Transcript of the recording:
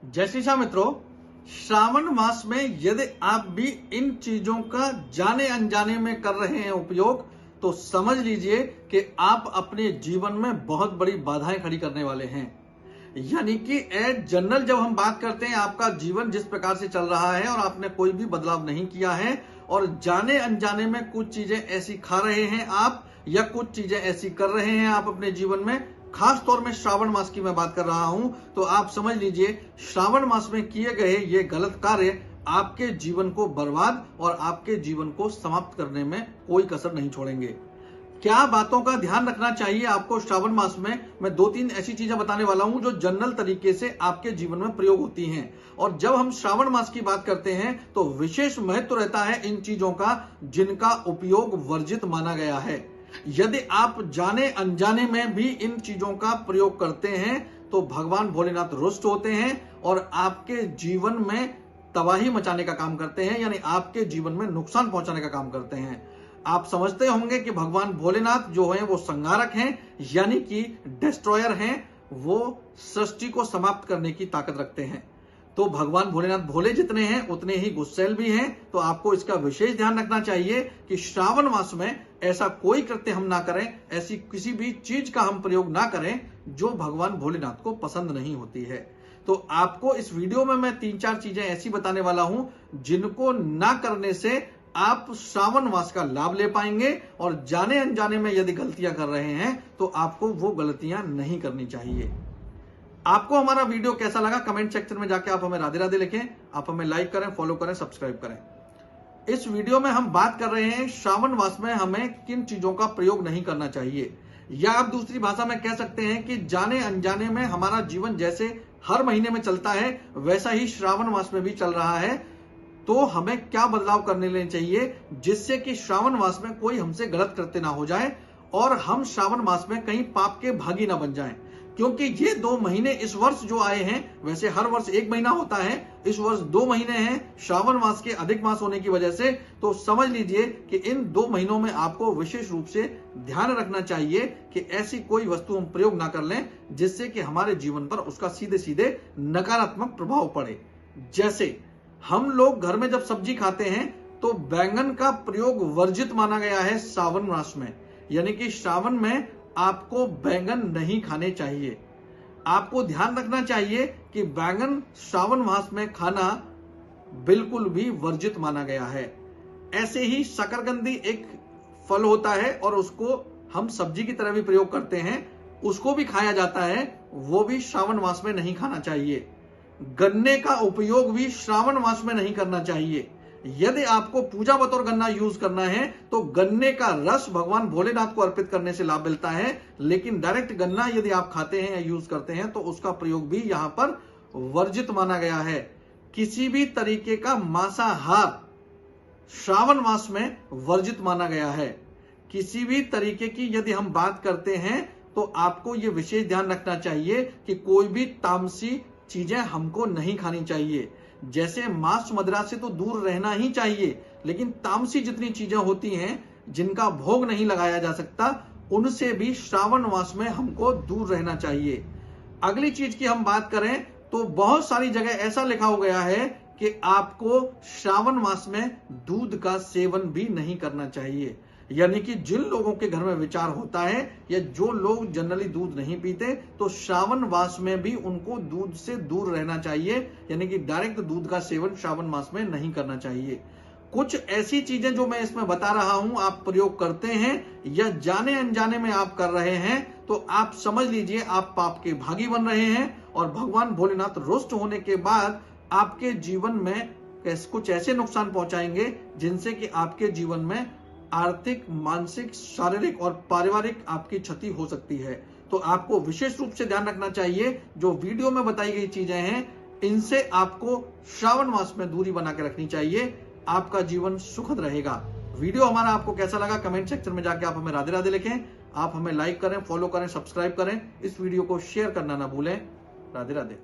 जय श्री श्याम मित्रों, श्रावण मास में यदि आप भी इन चीजों का जाने अनजाने में कर रहे हैं उपयोग, तो समझ लीजिए कि आप अपने जीवन में बहुत बड़ी बाधाएं खड़ी करने वाले हैं। यानी कि एज जनरल जब हम बात करते हैं, आपका जीवन जिस प्रकार से चल रहा है और आपने कोई भी बदलाव नहीं किया है और जाने अनजाने में कुछ चीजें ऐसी खा रहे हैं आप, या कुछ चीजें ऐसी कर रहे हैं आप अपने जीवन में, खास तौर में श्रावण मास की मैं बात कर रहा हूं, तो आप समझ लीजिए श्रावण मास में किए गए ये गलत कार्य आपके जीवन को बर्बाद और आपके जीवन को समाप्त करने में कोई कसर नहीं छोड़ेंगे। क्या बातों का ध्यान रखना चाहिए आपको श्रावण मास में, मैं 2-3 ऐसी चीजें बताने वाला हूं जो जनरल तरीके से आपके जीवन में प्रयोग होती हैं। और जब हम श्रावण मास की बात करते हैं तो विशेष महत्व रहता है इन चीजों का जिनका उपयोग वर्जित माना गया है। यदि आप जाने अनजाने में भी इन चीजों का प्रयोग करते हैं तो भगवान भोलेनाथ रुष्ट होते हैं और आपके जीवन में तबाही मचाने का काम करते हैं, यानी आपके जीवन में नुकसान पहुंचाने का काम करते हैं। आप समझते होंगे कि भगवान भोलेनाथ जो हैं वो संहारक हैं, यानी कि डिस्ट्रॉयर हैं, वो सृष्टि को समाप्त करने की ताकत रखते हैं। तो भगवान भोलेनाथ भोले जितने हैं उतने ही गुस्सैल भी हैं। तो आपको इसका विशेष ध्यान रखना चाहिए कि श्रावण मास में ऐसा कोई कृत्य हम ना करें, ऐसी किसी भी चीज का हम प्रयोग ना करें जो भगवान भोलेनाथ को पसंद नहीं होती है। तो आपको इस वीडियो में मैं 3-4 चीजें ऐसी बताने वाला हूं जिनको ना करने से आप श्रावण मास का लाभ ले पाएंगे, और जाने अनजाने में यदि गलतियां कर रहे हैं तो आपको वो गलतियां नहीं करनी चाहिए। आपको हमारा वीडियो कैसा लगा कमेंट सेक्शन में जाके आप हमें राधे राधे लिखें। आप हमें लाइक करें, फॉलो करें, सब्सक्राइब करें। इस वीडियो में हम बात कर रहे हैं श्रावण मास में हमें किन चीजों का प्रयोग नहीं करना चाहिए, या आप दूसरी भाषा में कह सकते हैं कि जाने अनजाने में हमारा जीवन जैसे हर महीने में चलता है वैसा ही श्रावण मास में भी चल रहा है। तो हमें क्या बदलाव करने लेने चाहिए जिससे कि श्रावण मास में कोई हमसे गलत कृत्य ना हो जाए और हम श्रावण मास में कहीं पाप के भागी ना बन जाएं। क्योंकि ये 2 महीने इस वर्ष जो आए हैं, वैसे हर वर्ष 1 महीना होता है, इस वर्ष 2 महीने हैं श्रावण मास के अधिक मास होने की वजह से। तो समझ लीजिए कि इन 2 महीनों में आपको विशेष रूप से ध्यान रखना चाहिए कि ऐसी कोई वस्तु हम प्रयोग ना कर लें जिससे कि हमारे जीवन पर उसका सीधे सीधे नकारात्मक प्रभाव पड़े। जैसे हम लोग घर में जब सब्जी खाते हैं तो बैंगन का प्रयोग वर्जित माना गया है श्रावण मास में, यानी कि श्रावण में आपको बैंगन नहीं खाने चाहिए। आपको ध्यान रखना चाहिए कि बैंगन श्रावण मास में खाना बिल्कुल भी वर्जित माना गया है। ऐसे ही शकरकंदी एक फल होता है और उसको हम सब्जी की तरह भी प्रयोग करते हैं, उसको भी खाया जाता है, वो भी श्रावण मास में नहीं खाना चाहिए। गन्ने का उपयोग भी श्रावण मास में नहीं करना चाहिए। यदि आपको पूजा बतौर गन्ना यूज करना है तो गन्ने का रस भगवान भोलेनाथ को अर्पित करने से लाभ मिलता है, लेकिन डायरेक्ट गन्ना यदि आप खाते हैं या यूज करते हैं तो उसका प्रयोग भी यहां पर वर्जित माना गया है। किसी भी तरीके का मांसाहार श्रावण मास में वर्जित माना गया है। किसी भी तरीके की यदि हम बात करते हैं तो आपको यह विशेष ध्यान रखना चाहिए कि कोई भी तामसी चीजें हमको नहीं खानी चाहिए। जैसे मांस मदिरा से तो दूर रहना ही चाहिए, लेकिन तामसी जितनी चीजें होती हैं जिनका भोग नहीं लगाया जा सकता, उनसे भी श्रावण मास में हमको दूर रहना चाहिए। अगली चीज की हम बात करें तो बहुत सारी जगह ऐसा लिखा हो गया है कि आपको श्रावण मास में दूध का सेवन भी नहीं करना चाहिए। यानी कि जिन लोगों के घर में विचार होता है या जो लोग जनरली दूध नहीं पीते, तो श्रावण मास में भी उनको दूध से दूर रहना चाहिए, यानी कि डायरेक्ट दूध का सेवन श्रावण मास में नहीं करना चाहिए। कुछ ऐसी चीजें जो मैं इसमें बता रहा हूं आप प्रयोग करते हैं या जाने अनजाने में आप कर रहे हैं, तो आप समझ लीजिए आप पाप के भागी बन रहे हैं और भगवान भोलेनाथ रुष्ट होने के बाद आपके जीवन में कुछ ऐसे नुकसान पहुंचाएंगे जिनसे कि आपके जीवन में आर्थिक, मानसिक, शारीरिक और पारिवारिक आपकी क्षति हो सकती है। तो आपको विशेष रूप से ध्यान रखना चाहिए, जो वीडियो में बताई गई चीजें हैं इनसे आपको श्रावण मास में दूरी बना के रखनी चाहिए। आपका जीवन सुखद रहेगा। वीडियो हमारा आपको कैसा लगा कमेंट सेक्शन में जाके आप हमें राधे राधे लिखें। आप हमें लाइक करें, फॉलो करें, सब्सक्राइब करें। इस वीडियो को शेयर करना ना भूलें। राधे राधे।